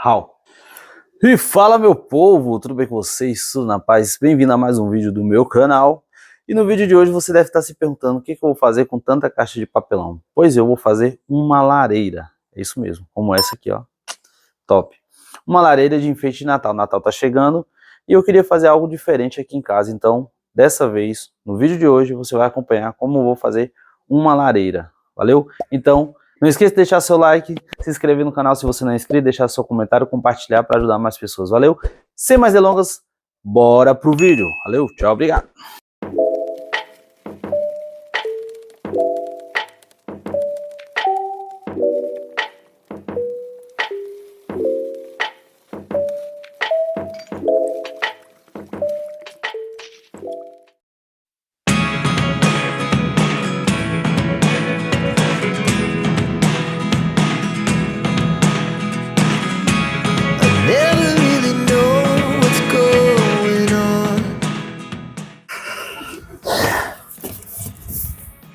How? E fala, meu povo, tudo bem com vocês? Tudo na paz? Bem-vindo a mais um vídeo do meu canal. E no vídeo de hoje você deve estar se perguntando o que eu vou fazer com tanta caixa de papelão. Pois eu vou fazer uma lareira, é isso mesmo, como essa aqui, ó, top. Uma lareira de enfeite de Natal. Natal tá chegando e eu queria fazer algo diferente aqui em casa. Então, dessa vez, no vídeo de hoje, você vai acompanhar como eu vou fazer uma lareira. Valeu? Então, não esqueça de deixar seu like, se inscrever no canal se você não é inscrito, deixar seu comentário, compartilhar para ajudar mais pessoas. Valeu? Sem mais delongas, bora pro vídeo. Valeu, tchau, obrigado.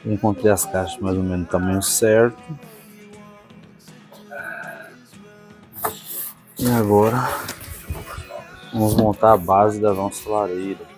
Encontrei as caixas mais ou menos do tamanho certo. E agora vamos montar a base da nossa lareira.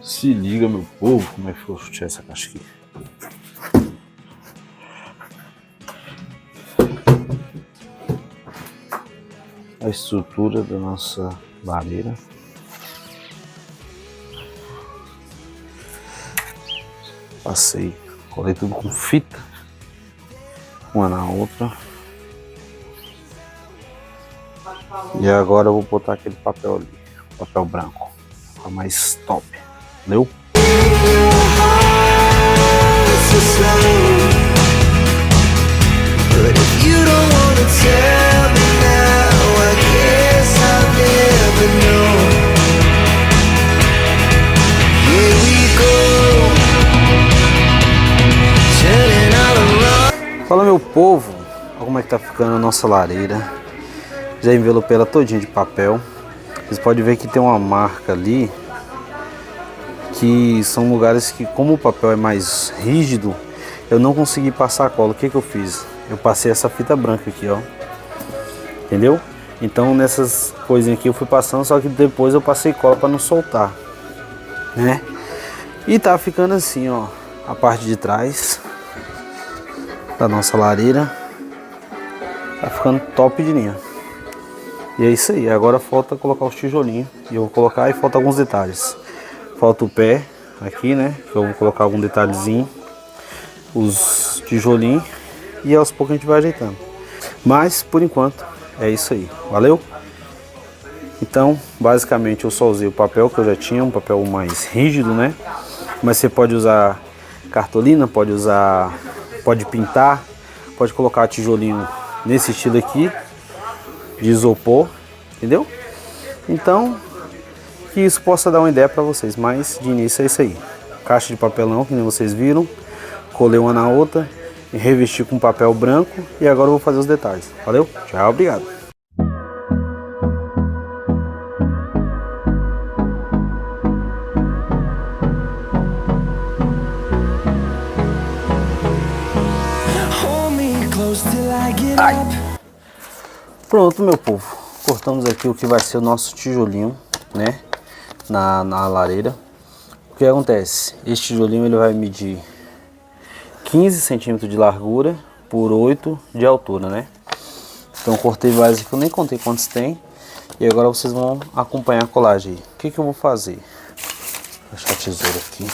Se liga, meu povo, como é que eu vou tirar essa caixa aqui. A estrutura da nossa lareira. Passei, colei tudo com fita, uma na outra. E agora eu vou botar aquele papel ali, papel branco, tá mais top. Entendeu? Fala, meu povo, olha como é que tá ficando a nossa lareira. Já envelopei ela todinha de papel. Vocês podem ver que tem uma marca ali, que são lugares que, como o papel é mais rígido, eu não consegui passar a cola. O que eu fiz? Eu passei essa fita branca aqui, ó. Entendeu? Então nessas coisinhas aqui eu fui passando, só que depois eu passei cola para não soltar, né? E tá ficando assim, ó, a parte de trás da nossa lareira. Tá ficando top de linha. E é isso aí, agora falta colocar os tijolinhos. E eu vou colocar e falta alguns detalhes. Falta o pé aqui, né? Que eu vou colocar algum detalhezinho. Os tijolinhos. E aos poucos a gente vai ajeitando. Mas, por enquanto, é isso aí. Valeu? Então, basicamente eu só usei o papel que eu já tinha. Um papel mais rígido, né? Mas você pode usar cartolina, pode usar... Pode pintar. Pode colocar tijolinho nesse estilo aqui. De isopor. Entendeu? Então... que isso possa dar uma ideia para vocês, mas de início é isso aí. Caixa de papelão, que nem vocês viram, colei uma na outra e revesti com papel branco e agora eu vou fazer os detalhes. Valeu? Tchau, obrigado. Ai. Pronto, meu povo, cortamos aqui o que vai ser o nosso tijolinho, né? Na lareira. O que acontece? Este tijolinho ele vai medir 15 centímetros de largura por 8 de altura, né? Então cortei vários aqui, eu nem contei quantos tem. E agora vocês vão acompanhar a colagem aí. O que eu vou fazer? Vou deixar a tesoura aqui.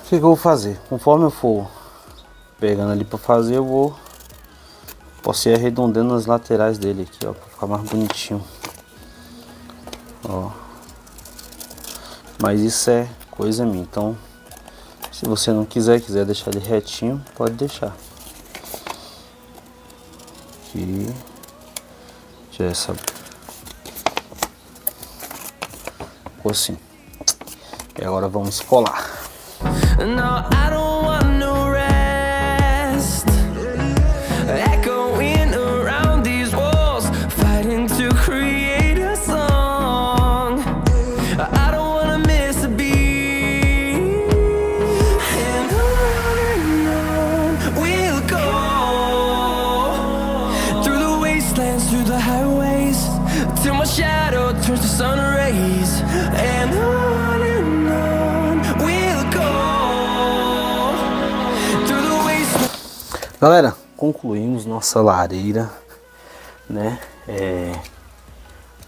que eu vou fazer? Conforme eu for pegando ali para fazer, posso ir arredondando as laterais dele aqui, ó, para ficar mais bonitinho. Ó. Mas isso é coisa minha, então se você não quiser deixar ele retinho, pode deixar. Aqui. Já essa. Ficou assim. E agora vamos colar. No, I don't want no rest. Echoing around these walls, fighting to create a song. I don't wanna miss a beat. And on we'll go, through the wastelands, through the highways, till my shadow turns to sun rays. And on we'll go, through the wastelands. Galera, concluímos nossa lareira, né?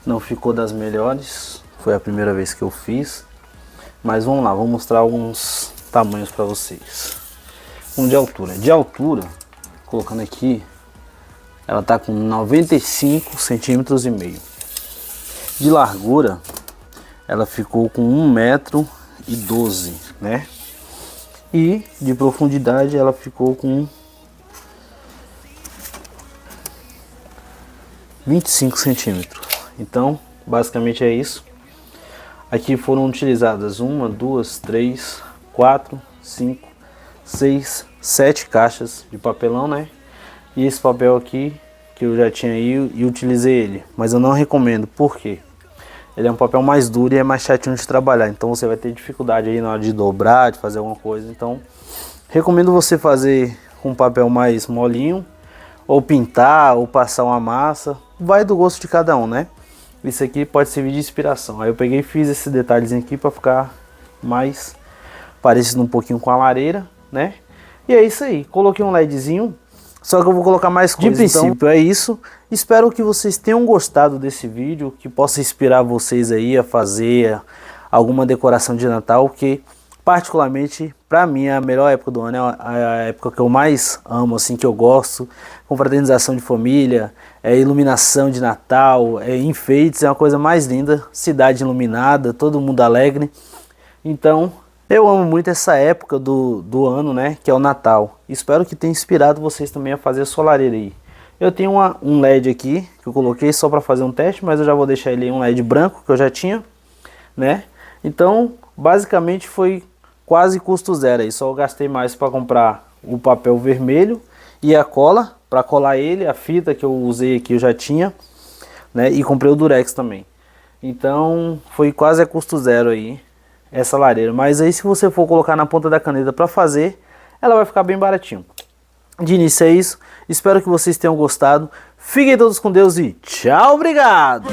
Não ficou das melhores, foi a primeira vez que eu fiz, mas vamos lá, vou mostrar alguns tamanhos para vocês. De altura, colocando aqui, ela tá com 95 centímetros e meio. De largura, ela ficou com 1,12 m, né? E de profundidade ela ficou com 25 centímetros. Então, basicamente é isso. Aqui foram utilizadas 1, 2, 3, 4, 5, 6, 7 caixas de papelão, né? E esse papel aqui que eu já tinha aí e utilizei ele, mas eu não recomendo, porque ele é um papel mais duro e é mais chatinho de trabalhar, então você vai ter dificuldade aí na hora de dobrar, de fazer alguma coisa. Então recomendo você fazer com papel mais molinho, ou pintar, ou passar uma massa, vai do gosto de cada um, né? Isso aqui pode servir de inspiração. Aí eu peguei e fiz esse detalhezinho aqui para ficar mais parecido um pouquinho com a lareira, né? E é isso aí, coloquei um LEDzinho, só que eu vou colocar mais coisas. De princípio então, é isso. Espero que vocês tenham gostado desse vídeo, que possa inspirar vocês aí a fazer alguma decoração de Natal, que particularmente para mim é a melhor época do ano, é a época que eu mais amo, assim, que eu gosto. Confraternização de família, iluminação de Natal, enfeites, é uma coisa mais linda, cidade iluminada, todo mundo alegre. Então eu amo muito essa época do ano, né, que é o Natal. Espero que tenha inspirado vocês também a fazer a sua lareira aí. Eu tenho um LED aqui, que eu coloquei só para fazer um teste, mas eu já vou deixar ele em um LED branco, que eu já tinha, né. Então, basicamente foi quase custo zero aí, só eu gastei mais para comprar o papel vermelho e a cola, para colar ele, a fita que eu usei aqui eu já tinha, né, e comprei o Durex também. Então, foi quase a custo zero aí essa lareira, mas aí se você for colocar na ponta da caneta para fazer, ela vai ficar bem baratinho. De início é isso, espero que vocês tenham gostado, fiquem todos com Deus e tchau, obrigado!